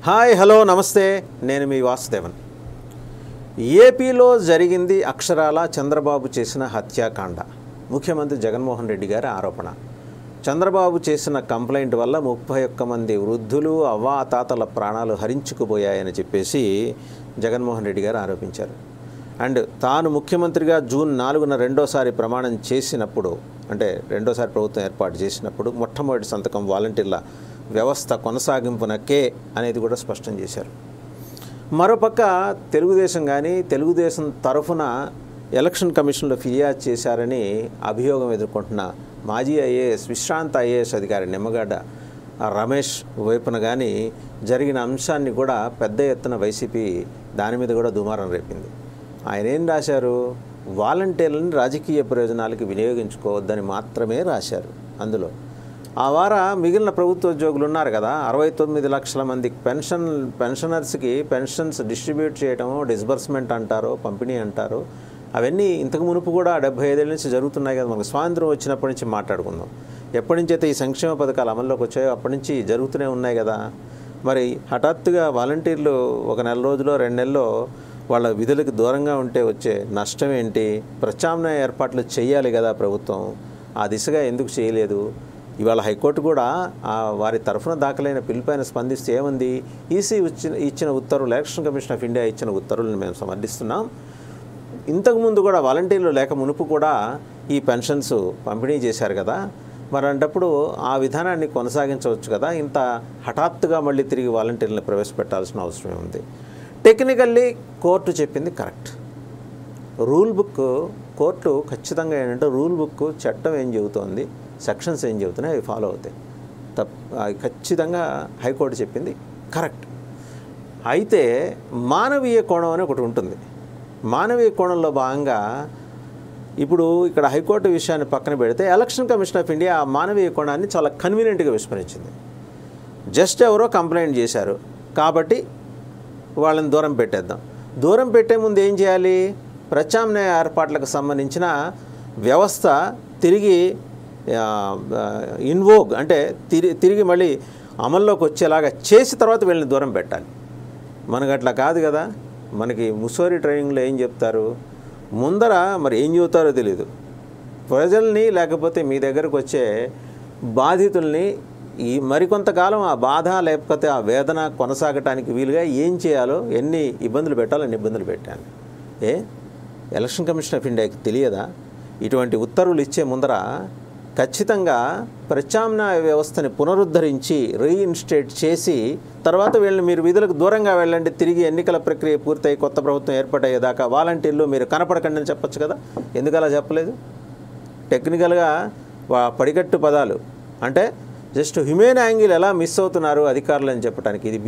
Hi hello నమస్తే, నేను మీ వాసుదేవన్. ఏపీలో జరిగింది అక్షరాల చంద్రబాబు చేసిన హత్యాకాండ. ముఖ్యమంత్రి జగన్మోహన్ రెడ్డి గారి ఆరోపణ. చంద్రబాబు చేసిన కంప్లైంట్ వల్ల 31 మంది వృద్ధులు అవ్వాతాతల ప్రాణాలు హరించుకుపోయాయని చెప్పేసి జగన్మోహన్ రెడ్డి గారు ఆరోపించారు. అండ్ తాను ముఖ్యమంత్రిగా జూన్ 4న రెండోసారి ప్రమాణం చేసినప్పుడు, అంటే రెండోసారి ప్రభుత్వం ఏర్పాటు చేసినప్పుడు మొట్టమొదటి సంతకం వాలంటీర్ల వ్యవస్థ కొనసాగింపునకే అనేది కూడా స్పష్టం చేశారు. మరోపక్క తెలుగుదేశం కానీ తెలుగుదేశం తరఫున ఎలక్షన్ కమిషన్లో ఫిర్యాదు చేశారని అభియోగం ఎదుర్కొంటున్న మాజీ ఐఏఎస్ విశ్రాంత ఐఏఎస్ అధికారి నిమ్మగడ్డ రమేష్ వైపున కానీ జరిగిన అంశాన్ని కూడా పెద్ద ఎత్తున వైసీపీ దాని మీద కూడా దుమారం రేపింది. ఆయన ఏం రాశారు? వాలంటీర్లను రాజకీయ ప్రయోజనాలకు వినియోగించుకోవద్దని మాత్రమే రాశారు. అందులో ఆ వార మిగిలిన ప్రభుత్వ ఉద్యోగులు ఉన్నారు కదా, 69 లక్షల మంది పెన్షనర్స్కి పెన్షన్స్ డిస్ట్రిబ్యూట్ చేయటము, డిస్బర్స్మెంట్ అంటారు, పంపిణీ అంటారు. అవన్నీ ఇంతకు మునుపు కూడా 75 ఏళ్ళ నుంచి జరుగుతున్నాయి కదా. మనకు స్వాతంత్రం వచ్చినప్పటి నుంచి మాట్లాడుకుందాం. ఎప్పటి నుంచి అయితే ఈ సంక్షేమ పథకాలు అమల్లోకి వచ్చాయో అప్పటి నుంచి జరుగుతూనే ఉన్నాయి కదా. మరి హఠాత్తుగా వాలంటీర్లు ఒక నెల రోజులో 2 నెలల్లో వాళ్ళ విధులకు దూరంగా ఉంటే వచ్చే నష్టం ఏంటి? ప్రత్యామ్నాయ ఏర్పాట్లు చేయాలి కదా ప్రభుత్వం. ఆ దిశగా ఎందుకు చేయలేదు? ఇవాళ హైకోర్టు కూడా వారి తరఫున దాఖలైన పిలుపైన స్పందిస్తే ఏముంది? ఈసీ ఇచ్చిన ఉత్తర్వులు, ఎలక్షన్ కమిషన్ ఆఫ్ ఇండియా ఇచ్చిన ఉత్తర్వులను మేము సమర్థిస్తున్నాం. ఇంతకుముందు కూడా వాలంటీర్లు లేక మునుపు కూడా ఈ పెన్షన్స్ పంపిణీ చేశారు కదా, మరి అంటప్పుడు ఆ విధానాన్ని కొనసాగించవచ్చు కదా. ఇంత హఠాత్తుగా మళ్ళీ తిరిగి వాలంటీర్లను ప్రవేశపెట్టాల్సిన అవసరం ఉంది. టెక్నికల్లీ కోర్టు చెప్పింది కరెక్ట్. రూల్ బుక్, కోర్టు ఖచ్చితంగా ఏంటంటే రూల్ బుక్ చట్టం ఏం చెబుతోంది, సెక్షన్స్ ఏం చెబుతున్నాయి అవి ఫాలో అవుతాయి. ఖచ్చితంగా హైకోర్టు చెప్పింది కరెక్ట్. అయితే మానవీయ కోణం అని ఒకటి ఉంటుంది. మానవీయ కోణంలో భాగంగా ఇప్పుడు ఇక్కడ హైకోర్టు విషయాన్ని పక్కన పెడితే ఎలక్షన్ కమిషన్ ఆఫ్ ఇండియా ఆ మానవీయ కోణాన్ని చాలా కన్వీనియంట్గా విస్మరించింది. జస్ట్ ఎవరో కంప్లైంట్ చేశారు కాబట్టి వాళ్ళని దూరం పెట్టేద్దాం. దూరం పెట్టే ముందు ఏం చేయాలి? ప్రత్యామ్నాయ ఏర్పాట్లకు సంబంధించిన వ్యవస్థ తిరిగి ఇన్వోగ్ అంటే తిరిగి మళ్ళీ అమల్లోకి వచ్చేలాగా చేసి తర్వాత వీళ్ళని దూరం పెట్టాలి. మనకు అట్లా కాదు కదా. మనకి ముసోరి ట్రైనింగ్లో ఏం చెప్తారు? ముందర మరి ఏం చెబుతారో తెలియదు. ప్రజల్ని లేకపోతే మీ దగ్గరకు వచ్చే బాధితుల్ని ఈ మరికొంతకాలం ఆ బాధ లేకపోతే ఆ వేదన కొనసాగటానికి వీలుగా ఏం చేయాలో, ఎన్ని ఇబ్బందులు పెట్టాలో అన్ని ఇబ్బందులు పెట్టాను. ఎలక్షన్ కమిషన్ ఆఫ్ ఇండియాకి తెలియదా? ఇటువంటి ఉత్తర్వులు ఇచ్చే ముందర ఖచ్చితంగా ప్రత్యామ్నాయ వ్యవస్థని పునరుద్ధరించి రీఇన్స్టేట్ చేసి తర్వాత వీళ్ళని మీరు విధులకు దూరంగా వెళ్ళండి, తిరిగి ఎన్నికల ప్రక్రియ పూర్తయి కొత్త ప్రభుత్వం ఏర్పాటయ్యేదాకా వాలంటీర్లు మీరు కనపడకండి అని చెప్పచ్చు కదా. ఎందుకు అలా చెప్పలేదు? టెక్నికల్గా పడికట్టు పదాలు అంటే జస్ట్ హ్యూమెన్ యాంగిల్ ఎలా మిస్ అవుతున్నారు అధికారులు అని చెప్పడానికి. ఇది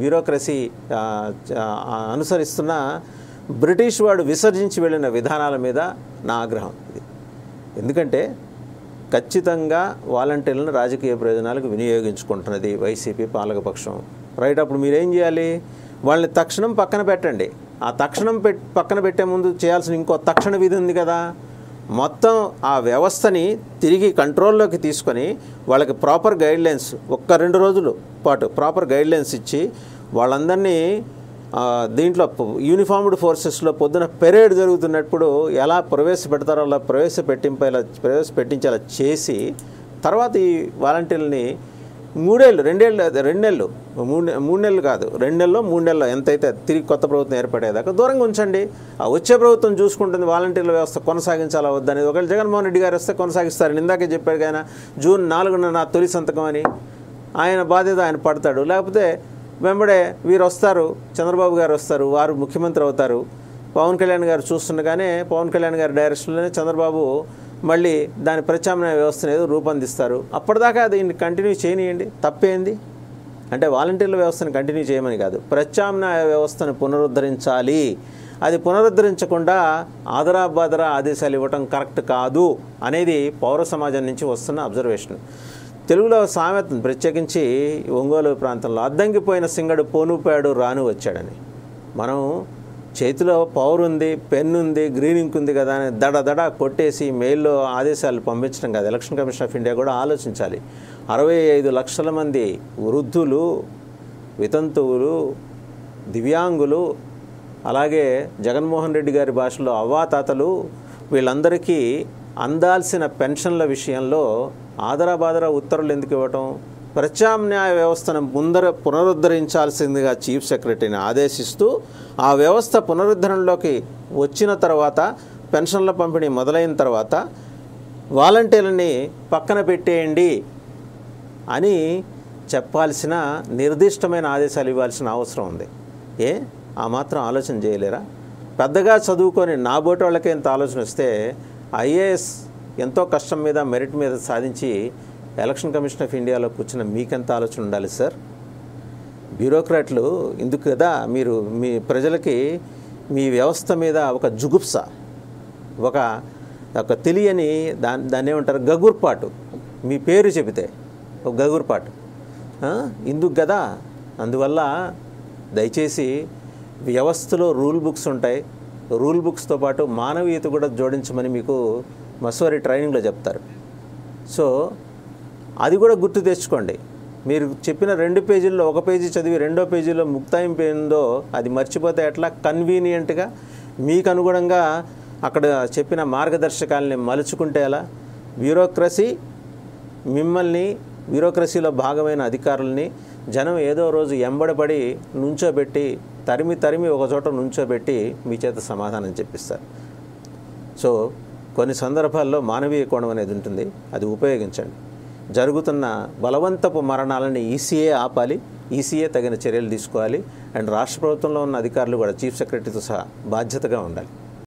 బ్యూరోక్రసీ అనుసరిస్తున్న బ్రిటిష్ వాడు విసర్జించి వెళ్ళిన విధానాల మీద నా ఆగ్రహం ఇది. ఎందుకంటే ఖచ్చితంగా వాలంటీర్లను రాజకీయ ప్రయోజనాలకు వినియోగించుకుంటున్నది వైసీపీ పాలకపక్షం. రైట్, అప్పుడు మీరేం చేయాలి? వాళ్ళని తక్షణం పక్కన పెట్టండి. ఆ తక్షణం పక్కన పెట్టే ముందు చేయాల్సిన ఇంకో తక్షణ విధి ఉంది కదా. మొత్తం ఆ వ్యవస్థని తిరిగి కంట్రోల్లోకి తీసుకొని వాళ్ళకి ప్రాపర్ గైడ్లైన్స్ 1-2 రోజుల పాటు ప్రాపర్ గైడ్లైన్స్ ఇచ్చి వాళ్ళందరినీ దీంట్లో యూనిఫార్మ్డ్ ఫోర్సెస్లో పొద్దున పెరేడ్ జరుగుతున్నప్పుడు ఎలా ప్రవేశపెడతారో అలా ప్రవేశపెట్టించేలా చేసి తర్వాత ఈ వాలంటీర్లని 2 నెలలు 3 నెలలు కాదు 2 నెలల్లో 3 నెలల్లో ఎంతైతే తిరిగి కొత్త ప్రభుత్వం ఏర్పడేదాకా దూరంగా ఉంచండి. ఆ వచ్చే ప్రభుత్వం చూసుకుంటుంది వాలంటీర్ల వ్యవస్థ కొనసాగించాలా వద్దనేది. ఒకవేళ జగన్మోహన్ రెడ్డి గారు వస్తే కొనసాగిస్తారు. ఇందాకే చెప్పాడు కానీ జూన్ 4న నా తొలి సంతకం అని ఆయన బాధ్యత ఆయన పడతాడు. లేకపోతే వెంబడే వీరు వస్తారు, చంద్రబాబు గారు వస్తారు, వారు ముఖ్యమంత్రి అవుతారు. పవన్ కళ్యాణ్ గారు చూస్తుండగానే పవన్ కళ్యాణ్ గారి డైరెక్షన్లోనే చంద్రబాబు మళ్ళీ దాని ప్రత్యామ్నాయ వ్యవస్థను ఏదో రూపొందిస్తారు. అప్పటిదాకా దీన్ని కంటిన్యూ చేయనియండి, తప్పేంది? అంటే వాలంటీర్ల వ్యవస్థను కంటిన్యూ చేయమని కాదు, ప్రత్యామ్నాయ వ్యవస్థను పునరుద్ధరించాలి. అది పునరుద్ధరించకుండా ఆదరాబాదరా ఆదేశాలు ఇవ్వటం కరెక్ట్ కాదు అనేది పౌర సమాజం నుంచి వస్తున్న అబ్జర్వేషన్. తెలుగులో సామెత ప్రత్యేకించి ఒంగోలు ప్రాంతంలో అద్దంకిపోయిన సింగడు పోనుపాడు రాను వచ్చాడని. మనం చేతిలో పవర్ ఉంది, పెన్ ఉంది, గ్రీన్ ఇంక్ ఉంది కదా అని దడ కొట్టేసి మెయిల్లో ఆదేశాలు పంపించడం కాదు. ఎలక్షన్ కమిషన్ ఆఫ్ ఇండియా కూడా ఆలోచించాలి. 65 లక్షల మంది వృద్ధులు వితంతువులు, దివ్యాంగులు, అలాగే జగన్మోహన్ రెడ్డి గారి భాషలో అవ్వాతాతలు, వీళ్ళందరికీ అందాల్సిన పెన్షన్ల విషయంలో ఆదరాబాదరా ఉత్తర్వులు ఎందుకు ఇవ్వటం? ప్రత్యామ్నాయ వ్యవస్థను పునరుద్ధరించాల్సిందిగా చీఫ్ సెక్రటరీని ఆదేశిస్తూ ఆ వ్యవస్థ పునరుద్ధరణలోకి వచ్చిన తర్వాత, పెన్షన్ల పంపిణీ మొదలైన తర్వాత వాలంటీర్లని పక్కన పెట్టేయండి అని చెప్పాల్సిన నిర్దిష్టమైన ఆదేశాలు ఇవ్వాల్సిన అవసరం ఉంది. ఆ మాత్రం ఆలోచన చేయలేరా? పెద్దగా చదువుకొని నా బోటి వాళ్ళకే ఎంత ఆలోచన వస్తే ఐఏఎస్ ఎంతో కష్టం మీద మెరిట్ మీద సాధించి ఎలక్షన్ కమిషన్ ఆఫ్ ఇండియాలో కూర్చున్న మీకెంత ఆలోచన ఉండాలి సార్? బ్యూరోక్రాట్లు ఇందుకు కదా మీరు మీ ప్రజలకి మీ వ్యవస్థ మీద ఒక జుగుప్స, ఒక తెలియని దాన్ని ఏమంటారు, గగుర్పాటు. మీ పేరు చెబితే ఒక గగుర్పాటు ఇందుకు కదా. అందువల్ల దయచేసి వ్యవస్థలో రూల్ బుక్స్ ఉంటాయి. రూల్ బుక్స్తో పాటు మానవీయత కూడా జోడించమని మీకు మసూరి ట్రైనింగ్లో చెప్తారు. సో అది కూడా గుర్తు తెచ్చుకోండి. మీరు చెప్పిన 2 పేజీల్లో 1 పేజీ చదివి 2వ పేజీలో ముక్తాయింపు ఏందో అది మర్చిపోతే ఎట్లా? కన్వీనియంట్గా మీకు అనుగుణంగా అక్కడ చెప్పిన మార్గదర్శకాలని మలుచుకుంటే ఎలా? బ్యూరోక్రసీలో భాగమైన అధికారుల్ని జనం ఏదో రోజు ఎంబడపడి నుంచోబెట్టి తరిమి ఒక చోట నుంచోబెట్టి మీ చేత సమాధానం చెప్పిస్తారు. సో కొన్ని సందర్భాల్లో మానవీయ కోణం అనేది ఉంటుంది, అది ఉపయోగించండి. జరుగుతున్న బలవంతపు మరణాలని ఈసీఏ ఆపాలి, ఈసీఏ తగిన చర్యలు తీసుకోవాలి. అండ్ రాష్ట్ర ప్రభుత్వంలో ఉన్న అధికారులు కూడా చీఫ్ సెక్రటరీతో సహా బాధ్యతగా ఉండాలి.